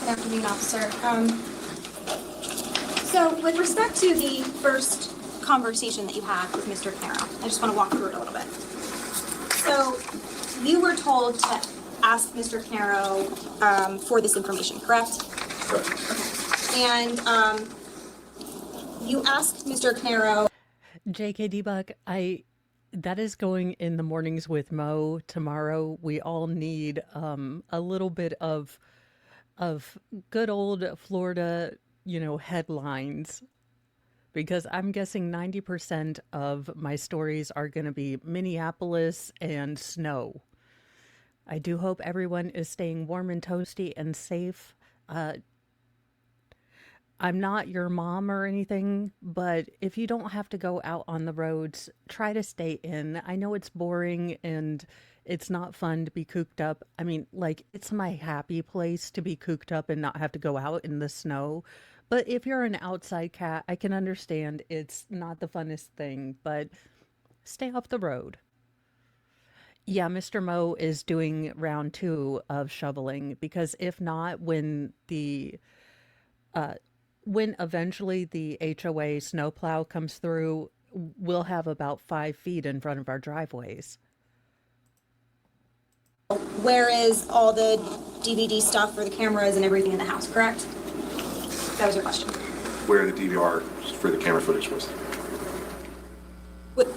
Good afternoon, officer. So with respect to the first conversation that you had with Mr. Canerio, I just want to walk through it a little bit. So you were told to ask Mr. Canerio for this information, correct? Correct. Okay. And you asked Mr. Canerio. JKD Buck, that is going in the mornings with Mo tomorrow. We all need a little bit of good old Florida, headlines, because I'm guessing 90% of my stories are going to be Minneapolis and snow. I do hope everyone is staying warm and toasty and safe. I'm not your mom or anything, but if you don't have to go out on the roads, try to stay in. I know it's boring and it's not fun to be cooped up. I mean, like, it's my happy place to be cooped up and not have to go out in the snow. But if you're an outside cat, I can understand it's not the funnest thing, but stay off the road. Yeah, Mr. Mo is doing round 2 of shoveling, because if not, uh, when eventually the HOA snowplow comes through, we'll have about 5 feet in front of our driveways. Where is all the DVD stuff for the cameras and everything in the house, correct? That was your question. Where the DVR for the camera footage was. What?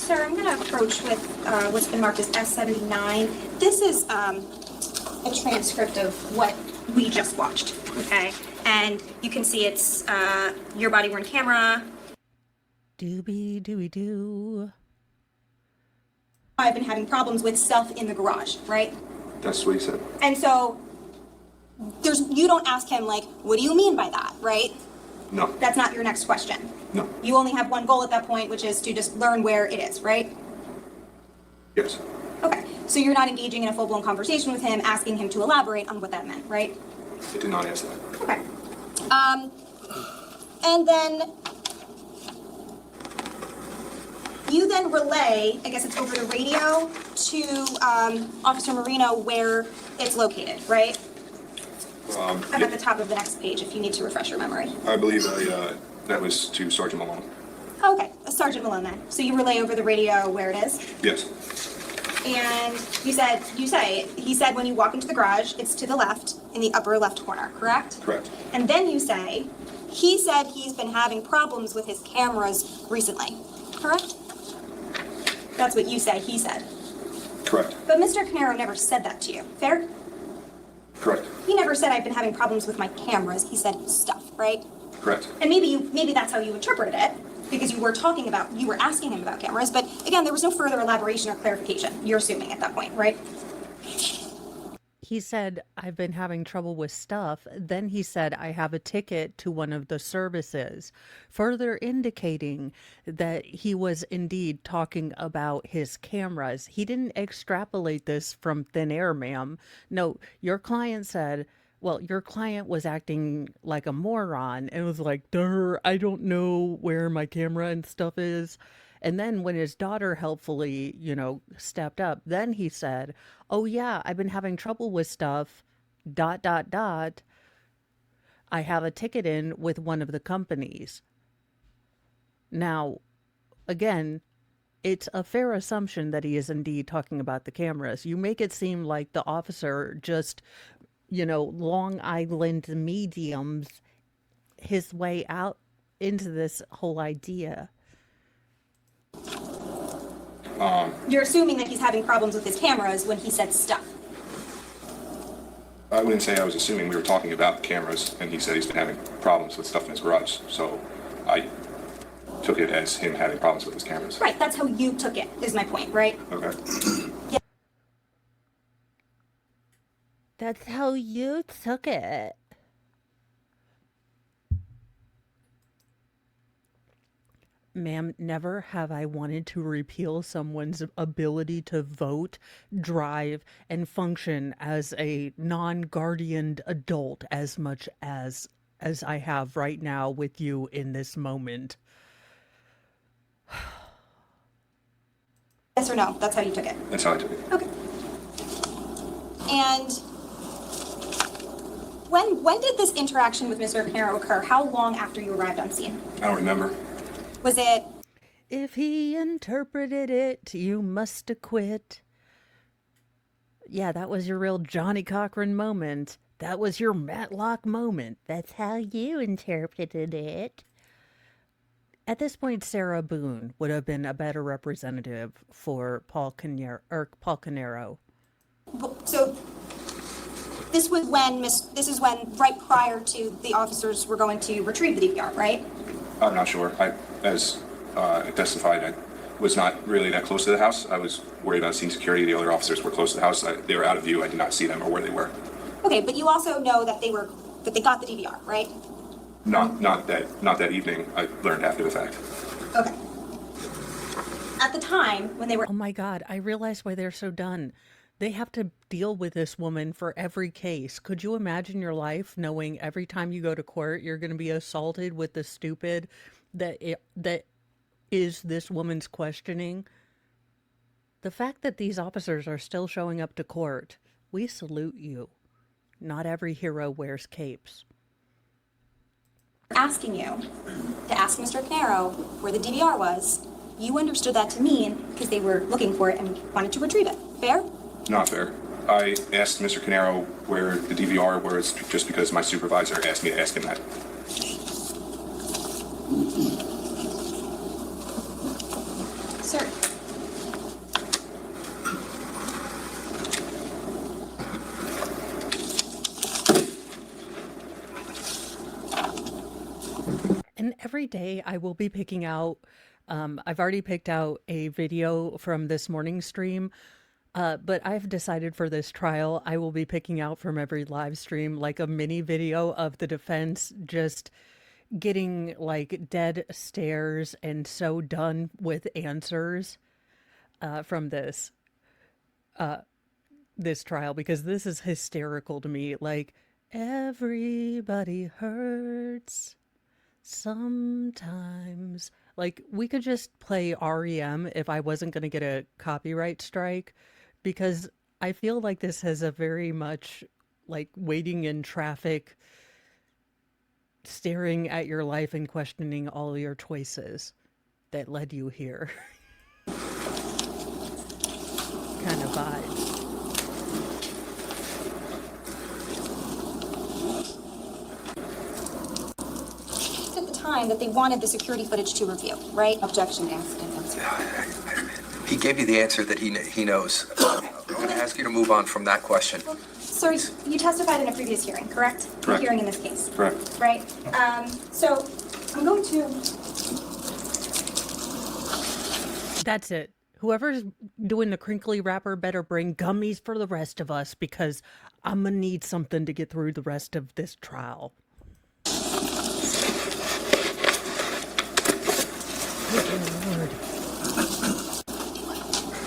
Sir, I'm going to approach with what's been marked as S79. This is a transcript of what we just watched, okay? And you can see it's your body-worn camera. Doobie dooby doo. I've been having problems with stuff in the garage, right? That's what he said. And so you don't ask him, like, what do you mean by that, right? No. That's not your next question. No. You only have one goal at that point, which is to just learn where it is, right? Yes. Okay, so you're not engaging in a full-blown conversation with him, asking him to elaborate on what that meant, right? I did not ask that. Okay. And then you then relay, I guess it's over the radio, to Officer Marino where it's located, right? I'm at the top of the next page if you need to refresh your memory. I believe that was to Sergeant Malone. Okay, Sergeant Malone then. So you relay over the radio where it is? Yes. And he said when you walk into the garage, it's to the left in the upper left corner, correct? Correct. And then you say, he said he's been having problems with his cameras recently, correct? That's what you say he said. Correct. But Mr. Canerio never said that to you, fair? Correct. He never said I've been having problems with my cameras. He said stuff, right? Correct. And maybe that's how you interpreted it, because you were asking him about cameras, but again, there was no further elaboration or clarification. You're assuming at that point, right? He said, I've been having trouble with stuff. Then he said, I have a ticket to one of the services, further indicating that he was indeed talking about his cameras. He didn't extrapolate this from thin air, ma'am. No, your client was acting like a moron and was like, duh, I don't know where my camera and stuff is. And then when his daughter helpfully, stepped up, then he said, oh yeah, I've been having trouble with stuff, ... I have a ticket in with one of the companies. Now, again, it's a fair assumption that he is indeed talking about the cameras. You make it seem like the officer just, Long Island mediums his way out into this whole idea. You're assuming that he's having problems with his cameras when he said stuff. I wouldn't say I was assuming. We were talking about the cameras, and he said he's been having problems with stuff in his garage. So I took it as him having problems with his cameras. Right, that's how you took it, is my point, right? Okay. Yeah. That's how you took it. Ma'am, never have I wanted to repeal someone's ability to vote, drive, and function as a non-guardianed adult as much as I have right now with you in this moment. Yes or no? That's how you took it. That's how I took it. Okay. And when did this interaction with Mr. Canero occur? How long after you arrived on scene? I don't remember. Was it? If he interpreted it, you must acquit. Yeah, that was your real Johnny Cochran moment. That was your Matlock moment. That's how you interpreted it. At this point, Sarah Boone would have been a better representative for Paul Canero. So this was when this is when right prior to the officers were going to retrieve the DVR, right? I'm not sure. As I testified, I was not really that close to the house. I was worried about seeing security. The other officers were close to the house. They were out of view. I did not see them or where they were. Okay, but you also know that they got the DVR, right? Not that evening. I learned after the fact. Okay. At the time when they were Oh my God, I realize why they're so done. They have to deal with this woman for every case. Could you imagine your life knowing every time you go to court, you're going to be assaulted with the stupid that is this woman's questioning? The fact that these officers are still showing up to court, we salute you. Not every hero wears capes. asking you to ask Mr. Canero where the DVR was, you understood that to mean because they were looking for it and wanted to retrieve it. Fair? Not fair. I asked Mr. Canero where the DVR was just because my supervisor asked me to ask him that. Sir. And every day I will be picking out, I've already picked out a video from this morning's stream, but I've decided for this trial, I will be picking out from every live stream like a mini video of the defense just getting like dead stares and so done with answers from this trial, because this is hysterical to me. Like, everybody hurts sometimes. Like, we could just play REM if I wasn't going to get a copyright strike, because I feel like this has a very much like waiting in traffic, staring at your life and questioning all your choices that led you here kind of vibes. At the time that they wanted the security footage to review, right? Objection, asked and answered. He gave you the answer that he knows. I'm going to ask you to move on from that question. Sir, you testified in a previous hearing, correct? Correct. A hearing in this case. Correct. Right? So I'm going to... That's it. Whoever's doing the crinkly wrapper better bring gummies for the rest of us, because I'm gonna need something to get through the rest of this trial. Good Lord.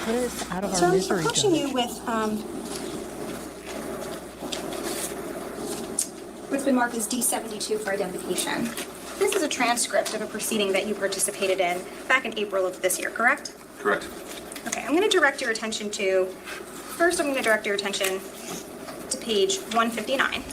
Put us out of So our I'm misery, approaching Judge. you with what's been marked as D72 for identification. This is a transcript of a proceeding that you participated in back in April of this year, correct? Correct. Okay, I'm going to direct your attention to, first I'm going to direct your attention to page 159.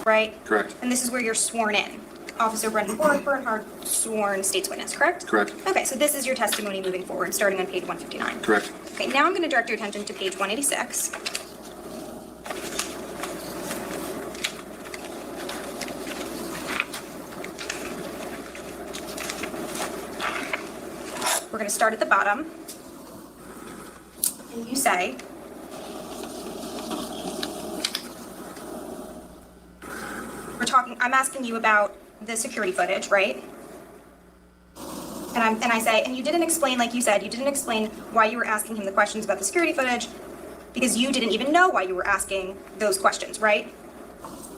Right? Correct. And this is where you're sworn in. Officer Brendan Bernhard, sworn state's witness, correct? Correct. Okay, so this is your testimony moving forward, starting on page 159. Correct. Okay, now I'm going to direct your attention to page 186. We're going to start at the bottom. And you say, I'm asking you about the security footage, right? And I say, and you didn't explain, like you said, you didn't explain why you were asking him the questions about the security footage. because you didn't even know why you were asking those questions, right?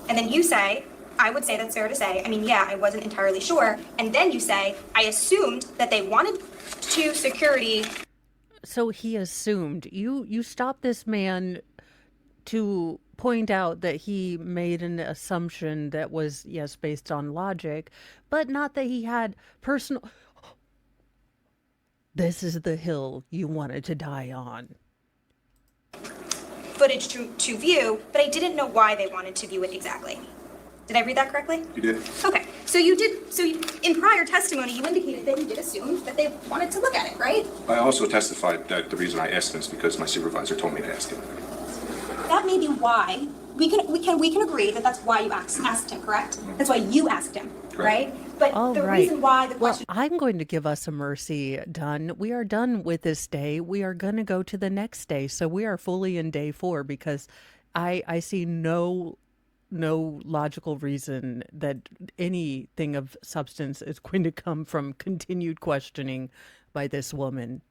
And then you say, I would say that's fair to say, I mean, yeah, I wasn't entirely sure. And then you say, I assumed that they wanted to security. So he assumed. You stopped this man to point out that he made an assumption that was, yes, based on logic, but not that he had personal. This is the hill you wanted to die on. Footage to view, but I didn't know why they wanted to view it exactly. Did I read that correctly? You did. Okay, so you did, in prior testimony, you indicated that you did assume that they wanted to look at it, right? I also testified that the reason I asked him is because my supervisor told me to ask him. That may be why, we can agree that that's why you asked him, correct? That's why you asked him, right? But All the right. reason why the Well, question. I'm going to give us a mercy, Dunn. We are done with this day. We are going to go to the next day. So we are fully in day 4 because I see no logical reason that anything of substance is going to come from continued questioning by this woman.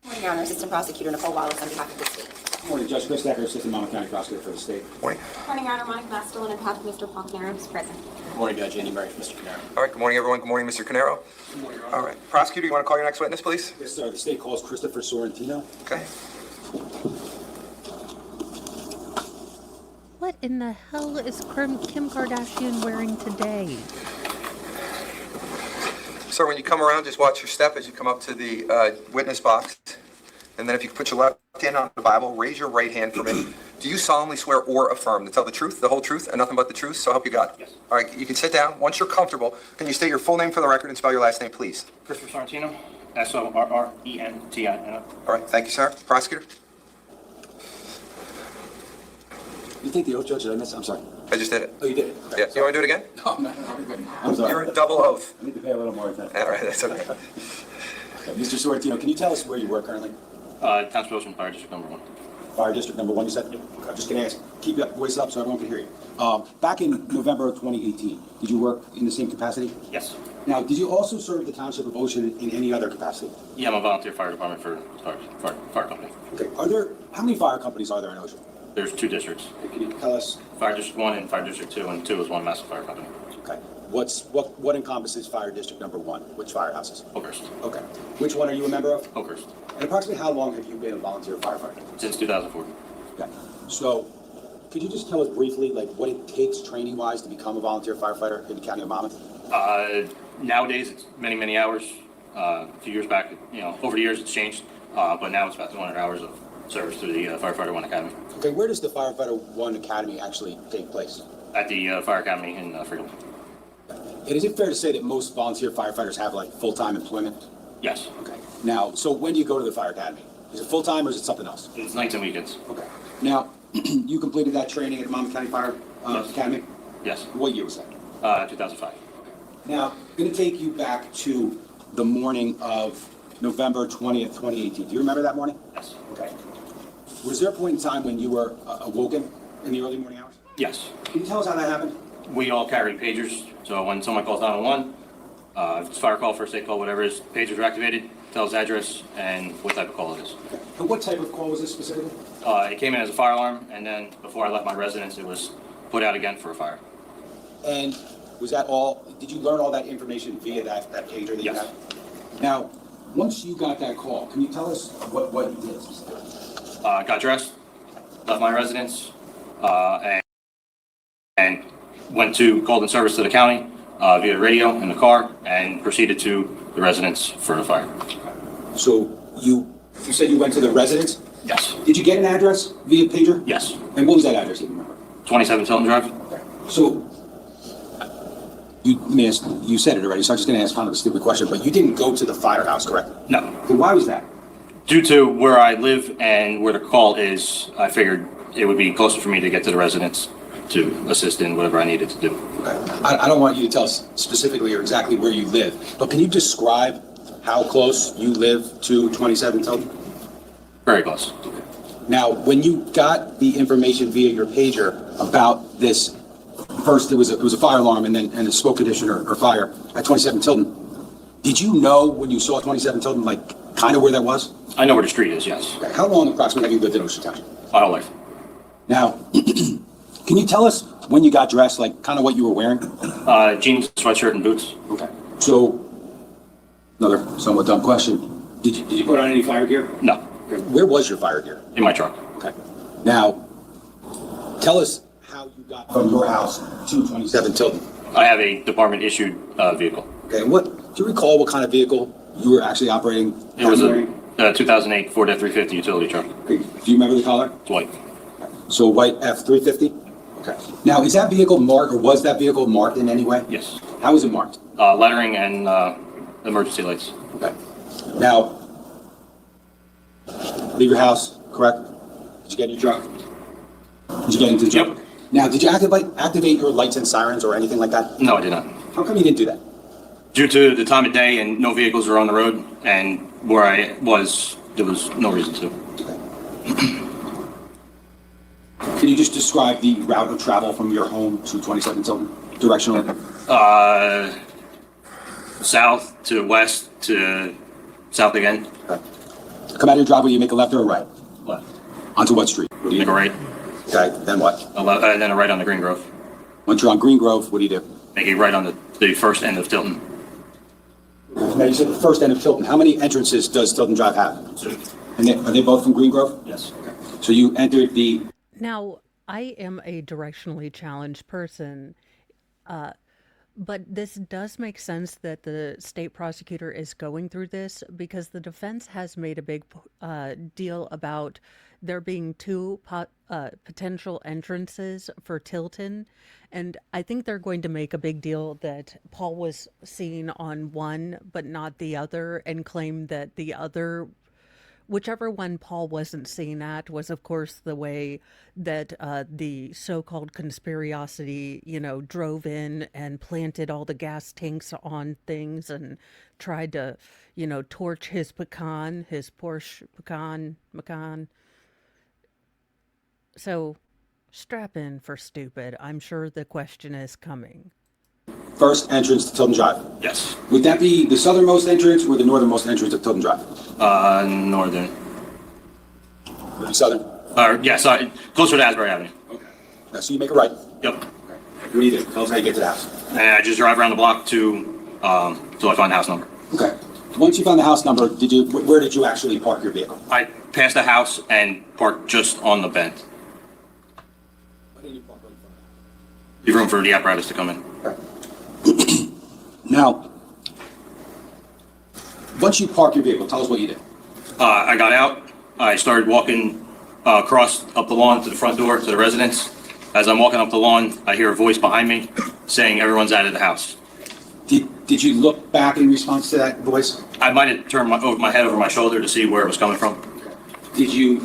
Morning, Your Honor. Assistant Prosecutor Nicole Wallace on behalf of the state. Good morning, Judge Chris Decker, Assistant Monmouth County Prosecutor for the state. Morning. Morning, Your Honor. Monica Masterlin on behalf of Mr. Paul Canerio, who's present. Good morning, Judge Andy Murray, Mr. Canerio. All right, good morning, everyone. Good morning, Mr. Canero. Good morning, Your All right, prosecutor, you want to call your next witness, please? Yes, sir. The state calls Christopher Sorrentino. Okay. What in the hell is Kim Kardashian wearing today? Sir, when you come around, just watch your step as you come up to the witness box. And then if you could put your left hand on the Bible, raise your right hand for me. Do you solemnly swear or affirm to tell the truth, the whole truth, and nothing but the truth, so help you God? Yes. All right, you can sit down. Once you're comfortable, can you state your full name for the record and spell your last name, please? Christopher Sorrentino, Sorrentino. All right, thank you, sir. Prosecutor? You take the oath, Judge? Did I miss it? I'm sorry. I just did it. Oh, you did it? Yeah, you want to do it again? No, I'm sorry. You're a double oath. I need to pay a little more attention. All right, that's okay. Okay, Mr. Sorrentino, can you tell us where you work currently? Township Ocean Fire District number 1. Fire District number 1, you said? Okay, I'm just going to ask. Keep your voice up so everyone can hear you. Back in November of 2018, did you work in the same capacity? Yes. Now, did you also serve the Township of Ocean in any other capacity? Yeah, I'm a volunteer fire department for fire company. Okay, how many fire companies are there in Ocean? There's 2 districts. Can you tell us? Fire District 1 and Fire District 2, and 2 is one massive fire company. Okay, what encompasses Fire District number 1? Which firehouses? Oakhurst. Okay, which one are you a member of? Oakhurst. And approximately how long have you been a volunteer firefighter? Since 2004. Okay, so could you just tell us briefly, like, what it takes training-wise to become a volunteer firefighter in the county of Monmouth? Nowadays, it's many, many hours. A few years back, over the years, it's changed. But now it's about 200 hours of service through the Firefighter 1 Academy. Okay, where does the Firefighter 1 Academy actually take place? At the Fire Academy in Freedom. And is it fair to say that most volunteer firefighters have, like, full-time employment? Yes. Okay, now, so when do you go to the Fire Academy? Is it full-time or is it something else? It's nights and weekends. Okay, now, you completed that training at the Monmouth County Fire Yes. Academy? Yes. What year was that? 2005. Now, I'm going to take you back to the morning of November 20th, 2018. Do you remember that morning? Yes. Okay. Was there a point in time when you were awoken in the early morning hours? Yes. Can you tell us how that happened? We all carry pagers, so when someone calls 911, if it's fire call, first aid call, whatever it is, pagers are activated, tells address and what type of call it is. Okay. And what type of call was this specifically? It came in as a fire alarm, and then before I left my residence, it was put out again for a fire. And was that all, did you learn all that information via that pager that you Yes. had? Now, once you got that call, can you tell us what you did specifically? Got dressed, left my residence, and went to called in service to the county via the radio in the car, and proceeded to the residence for the fire. So you said you went to the residence? Yes. Did you get an address via pager? Yes. And what was that address, if you remember? 27 Tilton Drive. Okay. So, you said it already, so I'm just going to ask kind of a stupid question, but you didn't go to the firehouse, correct? No. Okay, why was that? Due to where I live and where the call is, I figured it would be closer for me to get to the residence to assist in whatever I needed to do. Okay. I don't want you to tell us specifically or exactly where you live, but can you describe how close you live to 27 Tilton? Very close. Now, when you got the information via your pager about this, first it was a fire alarm and then a smoke condition or fire at 27 Tilton, Did you know when you saw 27 Tilton, like, kind of where that was? I know where the street is, yes. Okay. How long approximately have you lived in Ocean Township? My whole life. Now, can you tell us when you got dressed, like, kind of what you were wearing? Jeans, sweatshirt, and boots. Okay. So, another somewhat dumb question. Did you put on any fire gear? No, Okay. Where was your fire gear? in my truck. Okay. Now, tell us how you got from your house to 27 Tilton. I have a department-issued vehicle. Okay. Do you recall what kind of vehicle you were actually operating? It was a 2008 Ford F-350 utility truck. Okay. Do you remember the color? It's white. So white F-350? Okay. Now, is that vehicle marked, or was that vehicle marked in any way? Yes. How was it marked? Lettering and emergency lights. Okay. Now, leave your house, correct? Did you get in your truck? Did you get into the truck? Yep. Now, did you activate your lights and sirens or anything like that? No, I did not. How come you didn't do that? Due to the time of day and no vehicles were on the road, and where I was, there was no reason to. Can you just describe the route of travel from your home to 27 Tilton, directionally? South to west to south again. Okay. Come out of your driveway, you make a left or a right? Left. Onto what street? What do you Make a right. Okay, then what? And then a right on the Green Grove. Once you're on Green Grove, what do you do? Make a right on the first end of Tilton. Now, you said the first end of Tilton. How many entrances does Tilton Drive have? And are they both from Green Grove? Yes. So you entered the... Now, I am a directionally challenged person, but this does make sense that the state prosecutor is going through this because the defense has made a big deal about there being two potential entrances for Tilton. And I think they're going to make a big deal that Paul was seen on one but not the other, and claim that the other, whichever one Paul wasn't seen at, was of course the way that the so-called conspiracity, drove in and planted all the gas tanks on things and tried to, torch his Porsche Macan. So strap in for stupid. I'm sure the question is coming. First entrance to Tilton Drive. Yes. Would that be the southernmost entrance or the northernmost entrance of Tilton Drive? Northern. Would it be southern? Yes, closer to Asbury Avenue. Okay. Now, so you make a right. Yep. What do you do? Tell us how you get to the house. And I just drive around the block till I find the house number. Okay. Once you found the house number, where did you actually park your vehicle? I passed the house and parked just on the bend. Leave room for the apparatus to come in. Okay. Now, once you park your vehicle, tell us what you did. I got out. I started walking across up the lawn to the front door to the residence. As I'm walking up the lawn, I hear a voice behind me saying everyone's out of the house. Did you look back in response to that voice? I might have turned my head over my shoulder to see where it was coming from. Did you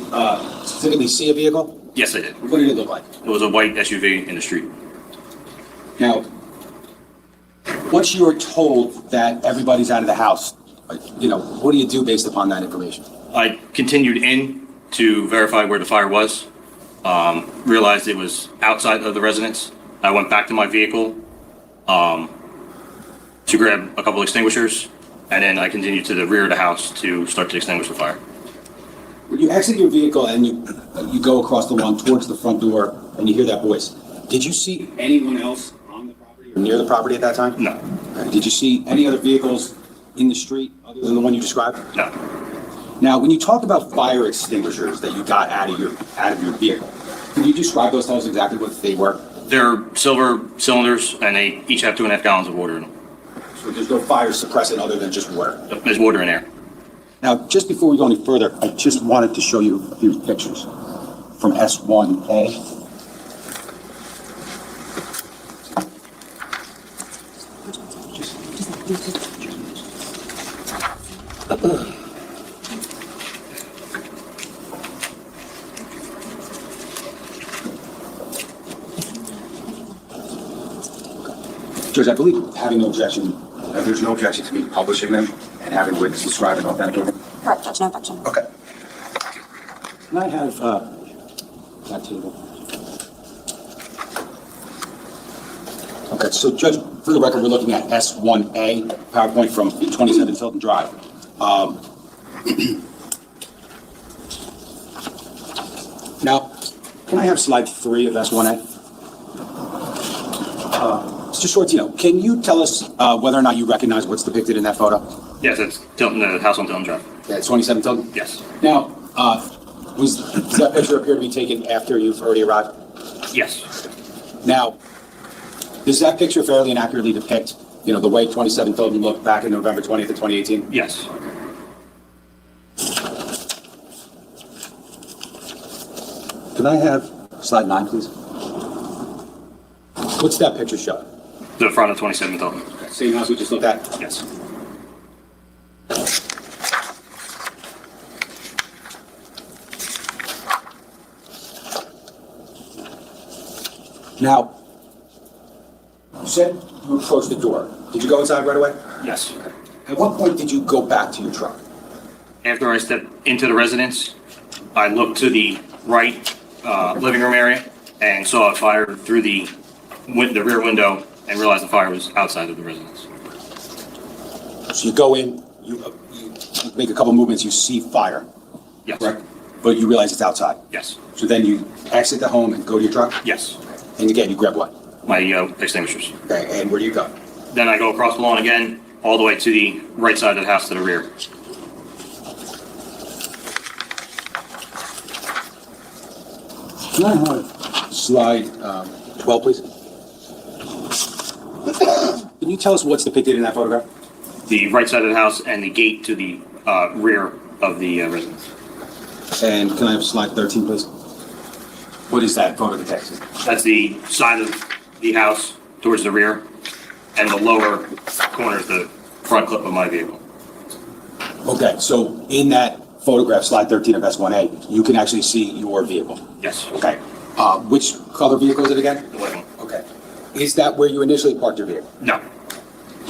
specifically see a vehicle? Yes, I did. What did it look like? It was a white SUV in the street. Now, once you are told that everybody's out of the house, what do you do based upon that information? I continued in to verify where the fire was. Realized it was outside of the residence. I went back to my vehicle to grab a couple extinguishers, and then I continued to the rear of the house to start to extinguish the fire. When you exit your vehicle and you go across the lawn towards the front door and you hear that voice, did you see anyone else on the property or near the property at that time? No. Did you see any other vehicles in the street other than the one you described? No. Now, when you talk about fire extinguishers that you got out of your vehicle, can you describe those? Tell us exactly what they were. They're silver cylinders, and they each have 2.5 gallons of water in them. So there's no fire suppressant other than just water. There's water in there. Now, just before we go any further, I just wanted to show you a few pictures from S1A. Judge, I believe having no objection, there's no objection to me publishing them and having witnesses describe and authenticate them. Correct, Judge, no objection. Okay. Can I have that table? Okay. Okay, so Judge, for the record, we're looking at S1A, PowerPoint from 27 Tilton Drive. Now, can I have slide 3 of S1A? Mr. Sortino, can you tell us whether or not you recognize what's depicted in that photo? Yes, it's Tilton, the house on Tilton Drive. That's 27 Tilton? Yes. Now, does that picture appear to be taken after you've already arrived? Yes. Now, does that picture fairly and accurately depict, the way 27 Tilton looked back in November 20th of 2018? Yes. Can I have slide 9, please? What's that picture show? The front of 27 Tilton. Same house we just looked at? Yes. Now, you said you approached the door. Did you go inside right away? Yes. At what point did you go back to your truck? After I stepped into the residence, I looked to the right living room area and saw a fire through the rear window and realized the fire was outside of the residence. So you go in, you make a couple movements, you see fire, Yes. correct? But you realize it's outside. Yes. So then you exit the home and go to your truck? Yes. And again, you grab what? My extinguishers. Okay, and where do you go? Then I go across the lawn again, all the way to the right side of the house to the rear. Can I have slide 12, please? Can you tell us what's depicted in that photograph? The right side of the house and the gate to the rear of the residence. And can I have slide 13, please? What is that photo depict? That's the side of the house towards the rear, and the lower corner is the front clip of my vehicle. Okay, so in that photograph, slide 13 of S1A, you can actually see your vehicle. Yes. Okay. Which color vehicle is it again? The white one. Okay. Is that where you initially parked your vehicle? No.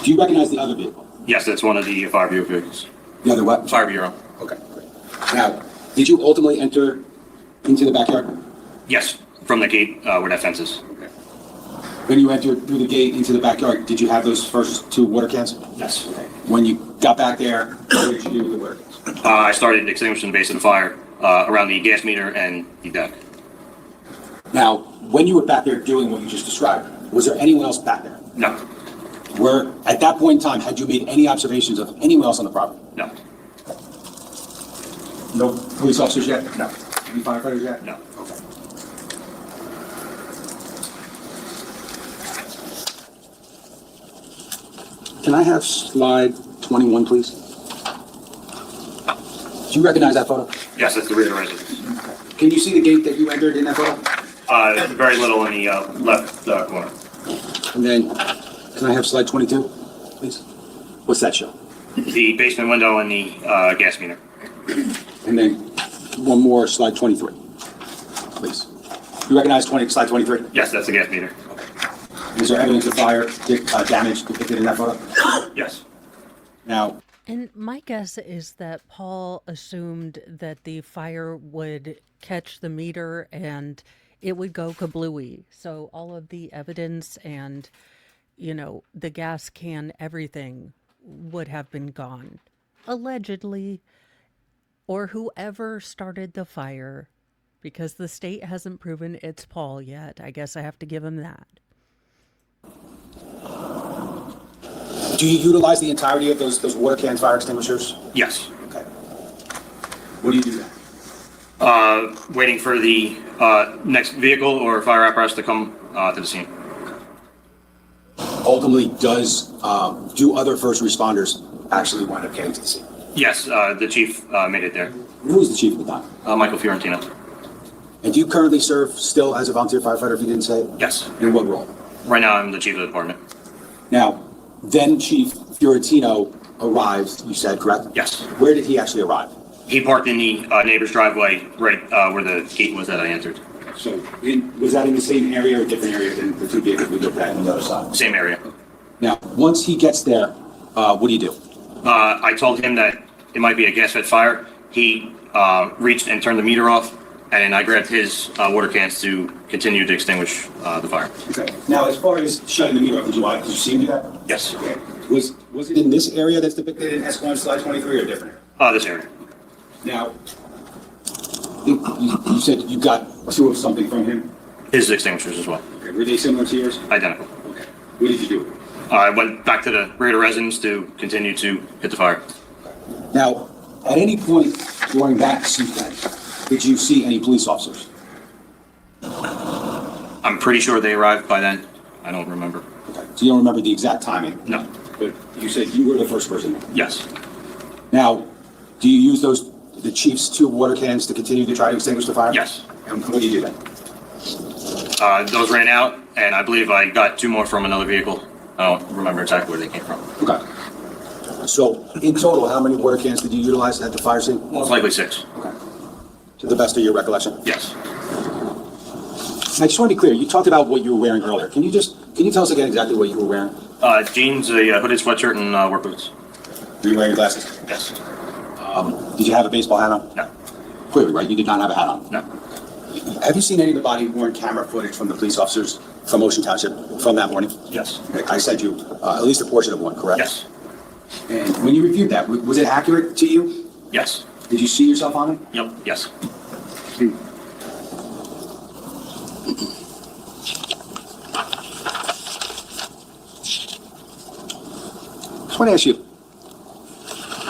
Do you recognize the other vehicle? Yes, that's one of the fire bureau vehicles. The other what? Fire bureau. Okay, great. Now, did you ultimately enter into the backyard? Yes, from the gate where that fence is. Okay. When you entered through the gate into the backyard, did you have those first 2 water cans? Yes. Okay. When you got back there, what did you do with the water cans? I started extinguishing the base of the fire around the gas meter and the deck. Now, when you were back there doing what you just described, was there anyone else back there? No. Where, at that point in time, had you made any observations of anyone else on the property? No. No police officers yet? No. Any firefighters yet? No. Okay. Can I have slide 21, please? Do you recognize that photo? Yes, that's the rear residence. Can you see the gate that you entered in that photo? Very little in the left corner. And then, can I have slide 22, please? What's that show? The basement window and the gas meter. And then, one more, slide 23, please. You recognize slide 23? Yes, that's the gas meter. Is there evidence of fire damage depicted in that photo? Yes. Now, And my guess is that Paul assumed that the fire would catch the meter and it would go kablooey. So all of the evidence and, the gas can, everything would have been gone. Allegedly, or whoever started the fire, because the state hasn't proven it's Paul yet. I guess I have to give him that. do you utilize the entirety of those water cans, fire extinguishers? Yes. Okay. What do you do then? Waiting for the next vehicle or fire apparatus to come to the scene. Ultimately, do other first responders actually wind up getting to the scene? Yes, the chief made it there. Who was the chief at the time? Michael Fiorentino. And do you currently serve still as a volunteer firefighter, if you didn't say it? Yes. In what role? Right now, I'm the chief of the department. Now, then Chief Fiorentino arrives, you said, correct? Yes. Where did he actually arrive? He parked in the neighbor's driveway right where the gate was that I entered. So, was that in the same area or different area than the 2 vehicles we looked at on the other side? Same area. Now, once he gets there, what do you do? I told him that it might be a gas fed fire. He reached and turned the meter off and then I grabbed his water cans to continue to extinguish the fire. Okay. Now, as far as shutting the meter off, did you see him do that? Yes. Okay. Was it in this area that's depicted in S1 slide 23 or different? This area. Now, you said you got two of something from him. His extinguishers as well. Okay. Were they similar to yours? Identical. Okay. What did you do? I went back to the rear of the residence to continue to hit the fire. Now, at any point during that sequence, did you see any police officers? I'm pretty sure they arrived by then. I don't remember. Okay. So you don't remember the exact timing? No. But you said you were the first person. Yes. Now, do you use the chief's two water cannons to continue to try to extinguish the fire? Yes. And what do you do then? Those ran out, and I believe I got two more from another vehicle. I don't remember exactly where they came from. Okay. So in total, how many water cannons did you utilize at the fire scene? Most likely 6. Okay. To the best of your recollection? Yes. I just want to be clear, you talked about what you were wearing earlier. Can you tell us again exactly what you were wearing? Jeans, a hooded sweatshirt, and work boots. Were you wearing glasses? Yes. Did you have a baseball hat on? No. Clearly, right? You did not have a hat on. No. Have you seen any of the body-worn camera footage from the police officers from Ocean Township from that morning? Yes. Okay, I sent you at least a portion of one, correct? Yes. And when you reviewed that, was it accurate to you? Yes. Did you see yourself on it? Yep. Yes. I just want to ask you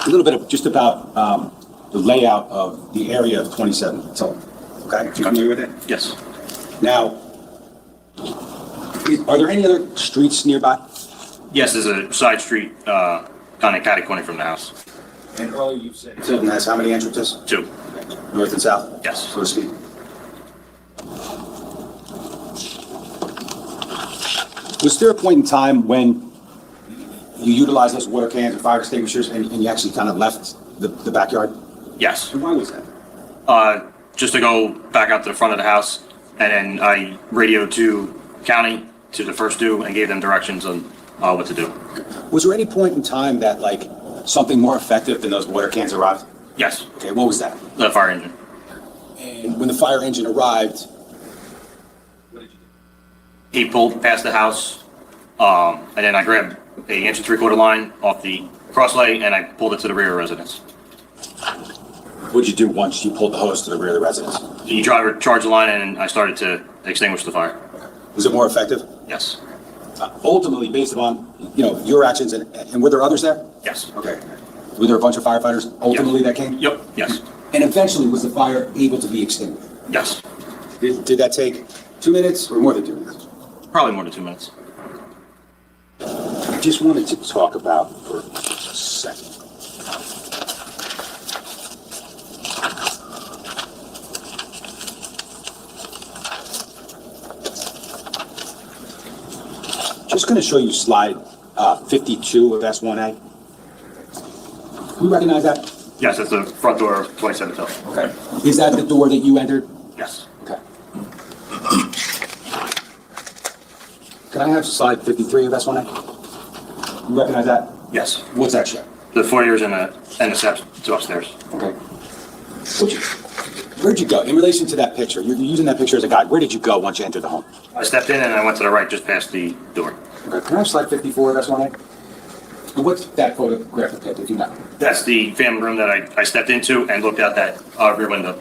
a little bit just about the layout of the area of 27. So, okay, you familiar with it? Yes. Now, are there any other streets nearby? Yes, there's a side street, kind of catty-corner from the house. And earlier you said Tilton has how many entrances? 2. North and south? Yes. So to speak. Was there a point in time when you utilized those water cans and fire extinguishers and you actually kind of left the backyard? Yes. And why was that? Just to go back out to the front of the house, and then I radioed to county, to the first due, and gave them directions on what to do. Was there any point in time that like something more effective than those water cans arrived? Yes. Okay, what was that? The fire engine. And when the fire engine arrived, what did you do? He pulled past the house, and then I grabbed a 1 3/4 line off the crosslay, and I pulled it to the rear of the residence. What did you do once you pulled the hose to the rear of the residence? The driver charged the line, and I started to extinguish the fire. Was it more effective? Yes. Ultimately, based upon your actions, and were there others there? Yes. Okay. Were there a bunch of firefighters ultimately that came? Yep. Yes. And eventually, was the fire able to be extinguished? Yes. Did that take 2 minutes or more than 2 minutes? Probably more than 2 minutes. I just wanted to talk about for a second. Just going to show you slide 52 of S1A. You recognize that? Yes, that's the front door of 27 Hill. Okay. Is that the door that you entered? Yes. Okay. Can I have slide 53 of S1A? You recognize that? Yes. What's that show? The foyers and the steps to upstairs. Okay. Where'd you go? In relation to that picture, you're using that picture as a guide. Where did you go once you entered the home? I stepped in and I went to the right just past the door. Okay. Can I have slide 54 of S1A? And what's that photograph depict, if you know? That's the family room that I stepped into and looked out that rear window.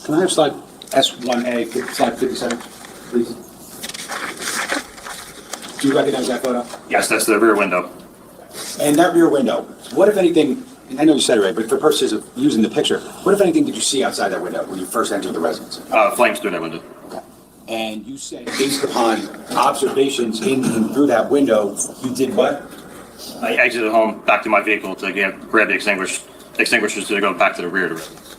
Can I have slide S1A, slide 57, please? Do you recognize that photo? Yes, that's the rear window. And that rear window, what if anything, I know you said it right, but for purposes of using the picture, what if anything did you see outside that window when you first entered the residence? Flames through that window. Okay. And you said based upon observations in and through that window, you did what? I exited home back to my vehicle to grab the extinguishers to go back to the rear of the residence.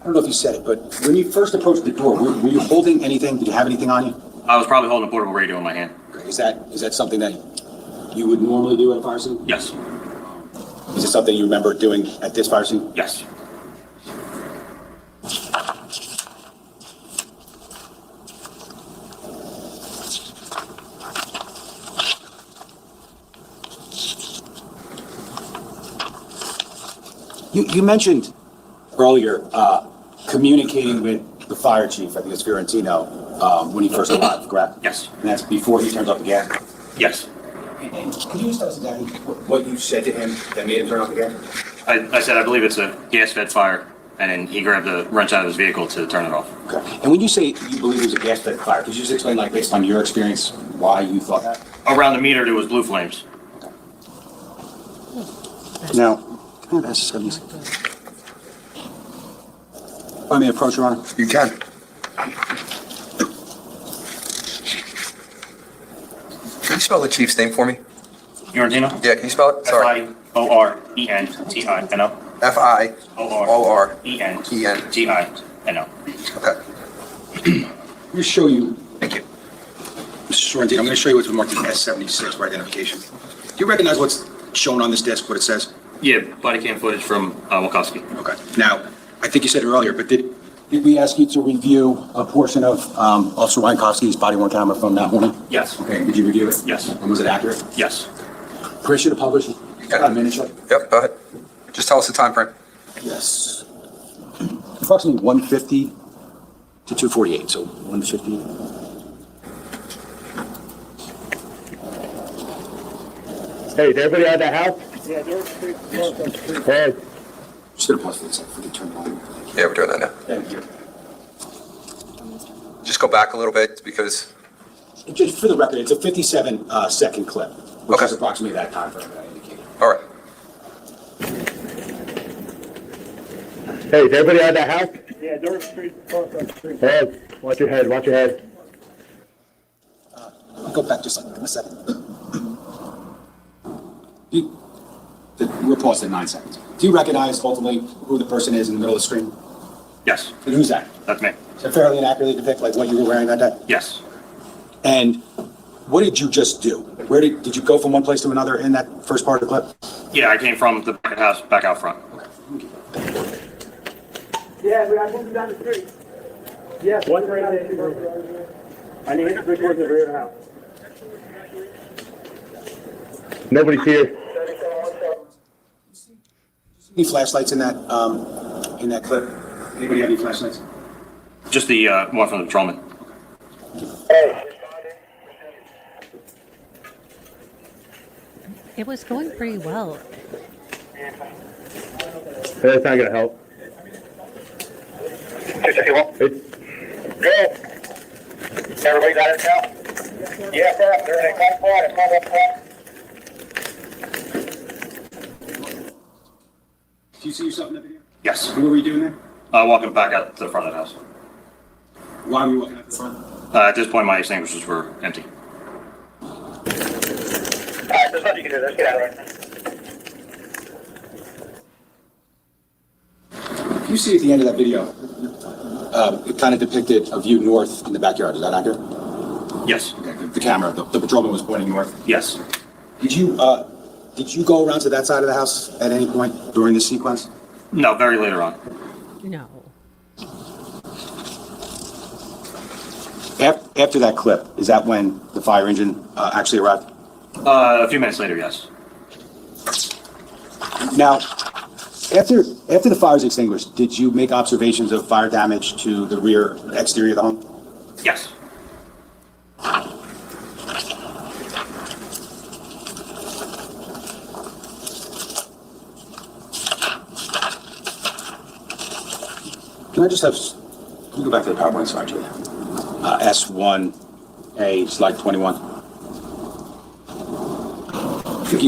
I don't know if you said it, but when you first approached the door, were you holding anything? Did you have anything on you? I was probably holding a portable radio in my hand. Is that something that you would normally do at a fire scene? Yes. Is it something you remember doing at this fire scene? Yes. You mentioned earlier communicating with the fire chief, I think it's Fiorentino, when he first arrived, correct? Yes. And that's before he turned off the gas? Yes. And can you just tell us exactly what you said to him that made him turn off the gas? I said, I believe it's a gas-fed fire, and then he grabbed the wrench out of his vehicle to turn it off. Okay. And when you say you believe it was a gas-fed fire, could you just explain, like, based on your experience, why you thought that? Around the meter, there was blue flames. Now, can I ask this? If I may approach, Your Honor? You can. Can you spell the chief's name for me? Fiorentino? Yeah, can you spell it? Sorry. Fiorentino. F-I-O-R-E-N-T-I-N-O. Okay. Let me show you. Thank you. Mr. Sorrentino, I'm going to show you what's marked as S76 for identification. Do you recognize what's shown on this disc, what it says? Yeah, body cam footage from Wachowski. Okay. Now, I think you said it earlier, but did we ask you to review a portion of Officer Wiankowski's body-worn camera from that morning? Yes. Okay, did you review it? Yes. And was it accurate? Yes. Permission to publish? About a minute, Chuck? Yep, go ahead. Just tell us the time frame. Yes. Approximately 150 to 248, so 150. Hey, is everybody out of the house? Hey, Just gonna pause for a second. We can turn it on. Yeah, we're doing that now. Thank you. Just go back a little bit because, Just for the record, it's a 57-second clip, which Okay. is approximately that time frame that I indicated. all right. hey, is everybody out of the house? Yeah, Durham Street, Street. Hey, watch your head, watch your head. I'll go back just a second. We're paused at 9 seconds. Do you recognize ultimately who the person is in the middle of the screen? Yes. And who's that? That's me. Is it fairly and accurately depict like what you were wearing that day? Yes. And what did you just do? Where did you go from one place to another in that first part of the clip? Yeah, I came from the back of the house back out front. Yeah, I moved down the street. Yeah, one right there. I need to switch towards the rear of the house. Nobody's here. Any flashlights in that clip? Anybody have any flashlights? Just the one from the patrolman. It was going pretty well. That's not gonna help. Good. Everybody got it now? Yeah, sir. They're in a car spot. Do you see yourself in that video? Yes. What were you doing there? Walking back out to the front of the house. Why were you walking out the front? At this point, my extinguishers were empty. Alright, there's nothing you can do. Let's get out of here. You see at the end of that video, it kind of depicted a view north in the backyard. Is that accurate? Yes. Okay, the camera, the patrolman was pointing north. Yes. Did you go around to that side of the house at any point during this sequence? No, very later on. No. After that clip, is that when the fire engine actually arrived? A few minutes later, yes. Now, after the fire was extinguished, did you make observations of fire damage to the rear exterior of the home? Yes. Can I just have, can you go back to the PowerPoint slide, Julia? S1A, slide 21. I think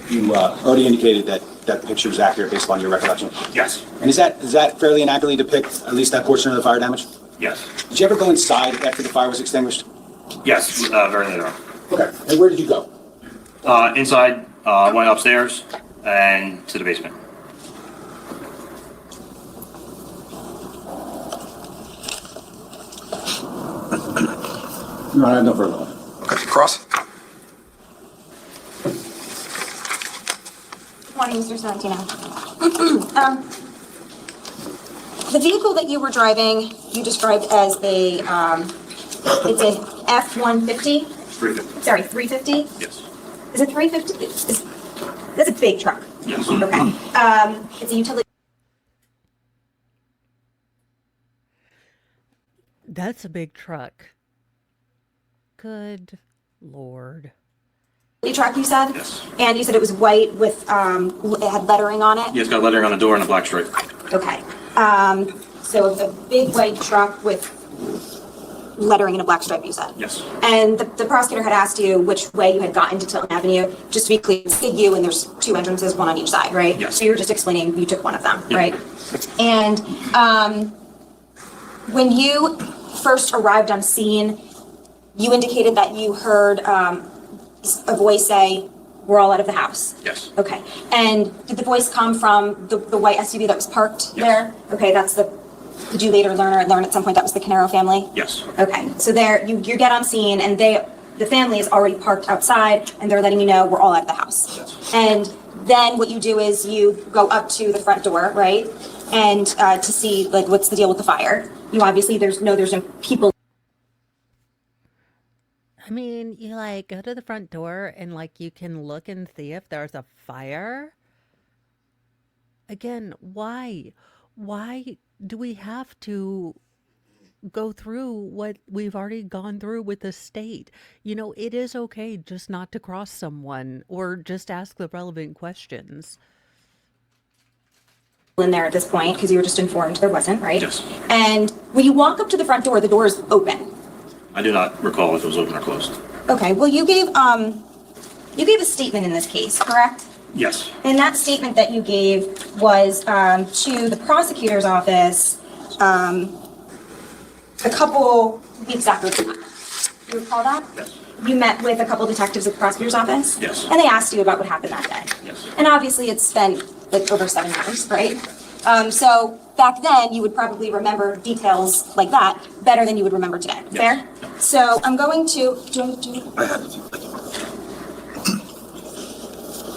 you already indicated that the picture is accurate based on your recollection. Yes. And does that fairly and accurately depict at least that portion of the fire damage? Yes. Did you ever go inside after the fire was extinguished? Yes, very later on. Okay. And where did you go? Inside, went upstairs and to the basement. No, I have no further. Okay, cross. Morning, Mr. Sorrentino. The vehicle that you were driving, you described as it's an F-150? 350. Sorry, 350? Yes. Is it 350? That's a big truck. Yes. Okay. It's a utility That's a big truck. Good Lord. Truck, you said? Yes. And you said it was white with, it had lettering on it? Yeah, it's got lettering on the door and a black stripe. Okay. So it's a big white truck with lettering in a black stripe, you said? Yes. And the prosecutor had asked you which way you had gotten to Tilton Avenue. Just to be clear, it's you and there's two entrances, one on each side, right? Yes. So you were just explaining you took one of them, Yeah. right? And when you first arrived on scene, you indicated that you heard a voice say, "We're all out of the house." Yes. Okay. And did the voice come from the white SUV that was parked Yes. there? Okay, did you later learn at some point that was the Canerio family? Yes. Okay, so there, you get on scene and the family is already parked outside and they're letting you know we're all out of the house. Yes. And then what you do is you go up to the front door, right? And to see like what's the deal with the fire. You obviously there's no people. I mean, you like go to the front door and like you can look and see if there's a fire. Again, why? Why do we have to go through what we've already gone through with the state? You know, it is okay just not to cross someone or just ask the relevant questions. In there at this point because you were just informed there wasn't, right? Yes. And when you walk up to the front door, the door is open. I do not recall if it was open or closed. Okay, well you gave a statement in this case, correct? Yes. And that statement that you gave was to the prosecutor's office a couple weeks after the fact. You recall that? Yes. You met with a couple detectives at the prosecutor's office? Yes. And they asked you about what happened that day? Yes. And obviously it's been like over 7 years, right? So back then you would probably remember details like that better than you would remember today, Yes. fair? So I'm going to,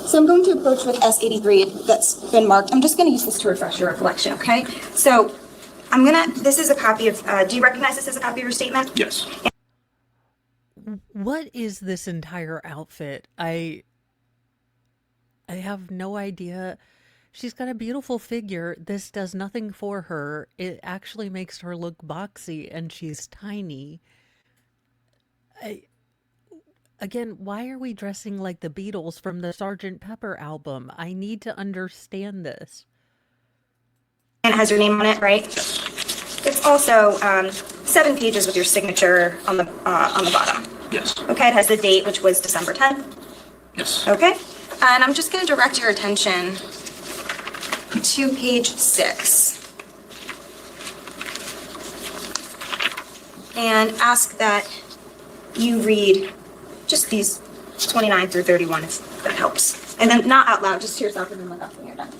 So I'm going to approach with S83 that's been marked. I'm just going to use this to refresh your recollection, okay? So this is a copy of, do you recognize this as a copy of your statement? Yes. What is this entire outfit? I have no idea. She's got a beautiful figure. This does nothing for her. It actually makes her look boxy and she's tiny. Again, why are we dressing like the Beatles from the Sgt. Pepper album? I need to understand this. And it has your name on it, right? It's also 7 pages with your signature on the bottom. Yes. Okay, it has the date, which was December 10th. Yes. Okay, and I'm just going to direct your attention to page 6 and ask that you read just these 29 through 31 if that helps. And then not out loud, just to yourself and then look up when you're done.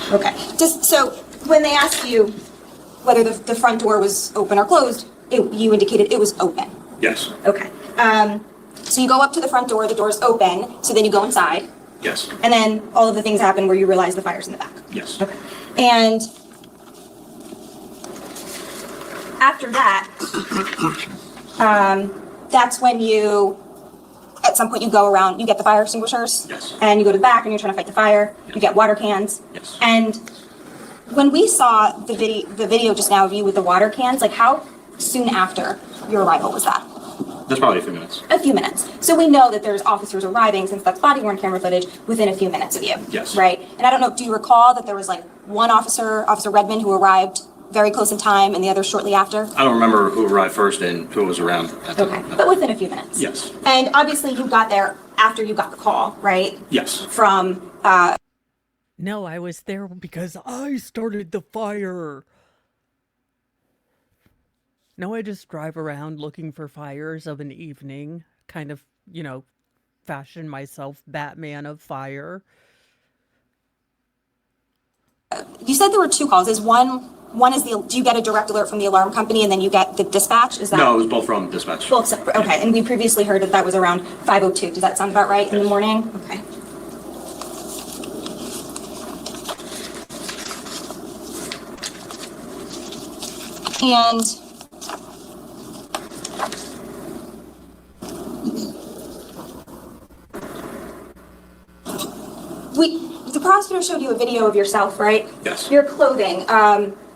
Okay. So when they asked you whether the front door was open or closed, you indicated it was open. Yes. Okay. So you go up to the front door, the door's open, so then you go inside, Yes. and then all of the things happen where you realize the fire's in the back. Yes. Okay. And after that, that's when at some point you go around, you get the fire extinguishers. Yes. And you go to the back and you're trying to fight the fire. Yes. You get water cans. Yes. And when we saw the video just now of you with the water cans, like how soon after your arrival was that? That's probably a few minutes. A few minutes. So we know that there's officers arriving, since that's body-worn camera footage, within a few minutes of you. Yes. Right? And I don't know, do you recall that there was like one officer, Officer Redmond, who arrived very close in time and the other shortly after? I don't remember who arrived first and who was around at the Okay, but within a few minutes? Yes. And obviously you got there after you got the call, right? Yes. From, No, I was there because I started the fire. No, I just drive around looking for fires of an evening, kind of, fashion myself Batman of fire. you said there were 2 calls. One is do you get a direct alert from the alarm company and then you get the dispatch? Is that? No, it was both from dispatch. Both separate, okay. And we previously heard that was around 5:02. Does that sound about right in the morning? Okay. And officer showed you a video of yourself, right? Yes. Your clothing,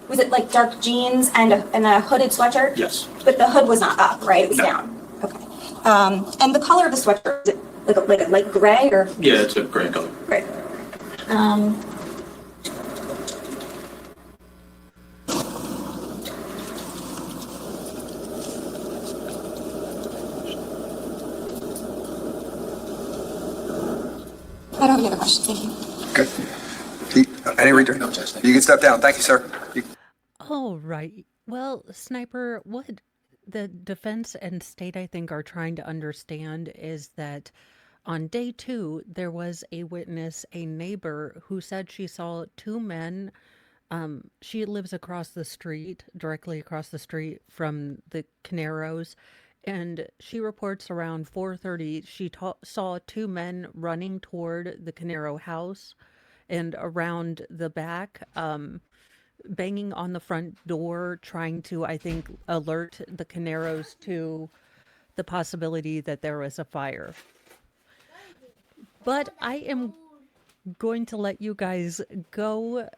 was it like dark jeans and a hooded sweatshirt? Yes. But the hood was not up, right? It was No. down. Okay. And the color of the sweatshirt, is it like a light gray or? Yeah, it's a gray color. Gray. I don't have any other questions, thank you. Good. Any reader? No, Judge, thank You can step down. Thank you, sir. All right. Well, Sniper, what the defense and state, I think, are trying to understand is that on day 2, there was a witness, a neighbor, who said she saw 2 men. She lives across the street, directly across the street from the Caneros, and she reports around 4:30 she saw 2 men running toward the Canero house and around the back, banging on the front door, trying to, I think, alert the Caneros to the possibility that there was a fire. But I am going to let you guys go.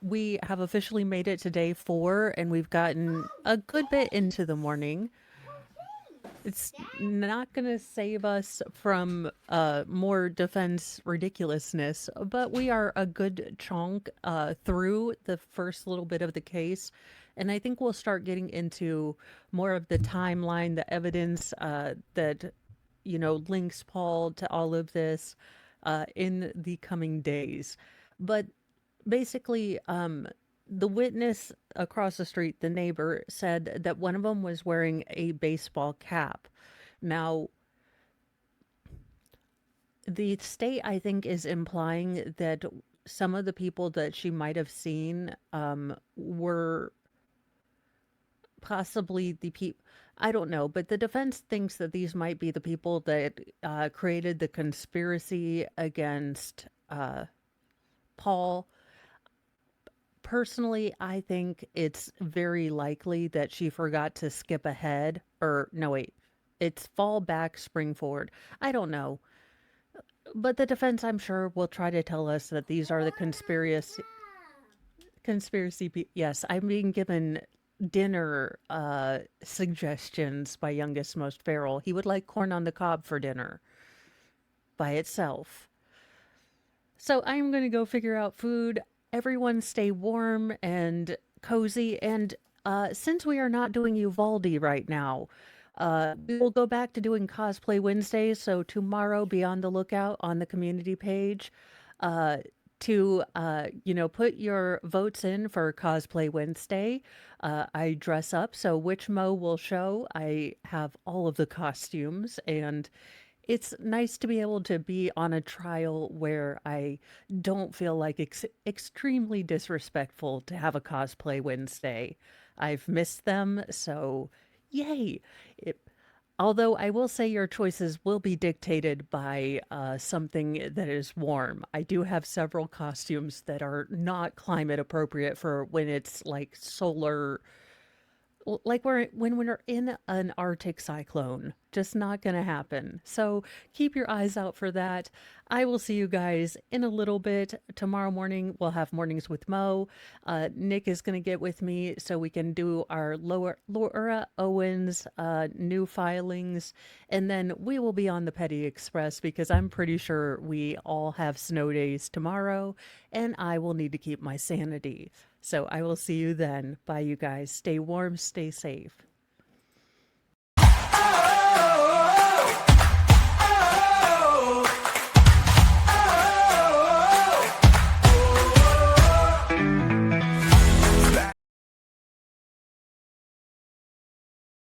We have officially made it to day 4, and we've gotten a good bit into the morning. It's not going to save us from more defense ridiculousness, but we are a good chunk through the first little bit of the case. And I think we'll start getting into more of the timeline, the evidence that, links Paul to all of this in the coming days. But basically, the witness across the street, the neighbor, said that one of them was wearing a baseball cap. Now, the state, I think, is implying that some of the people that she might have seen were possibly the people. I don't know, but the defense thinks that these might be the people that created the conspiracy against Paul. Personally, I think it's very likely that she forgot to skip ahead. Or, no, wait. It's fall back, spring forward. I don't know. But the defense, I'm sure, will try to tell us that these are the yes, I'm being given dinner suggestions by youngest most feral. He would like corn on the cob for dinner by itself. So I'm going to go figure out food. Everyone stay warm and cozy. And since we are not doing Uvalde right now, we will go back to doing Cosplay Wednesdays. So tomorrow, be on the lookout on the community page to, put your votes in for Cosplay Wednesday. I dress up, so which Mo will show. I have all of the costumes, and it's nice to be able to be on a trial where I don't feel like extremely disrespectful to have a Cosplay Wednesday. I've missed them, so yay. Although I will say your choices will be dictated by something that is warm. I do have several costumes that are not climate appropriate for when it's like solar, like when we're in an Arctic cyclone. Just not going to happen. So keep your eyes out for that. I will see you guys in a little bit. Tomorrow morning, we'll have Mornings with Mo. Nick is going to get with me so we can do our Laura Owens new filings. And then we will be on the Petty Express because I'm pretty sure we all have snow days tomorrow and I will need to keep my sanity. So I will see you then. Bye, you guys. Stay warm, stay safe.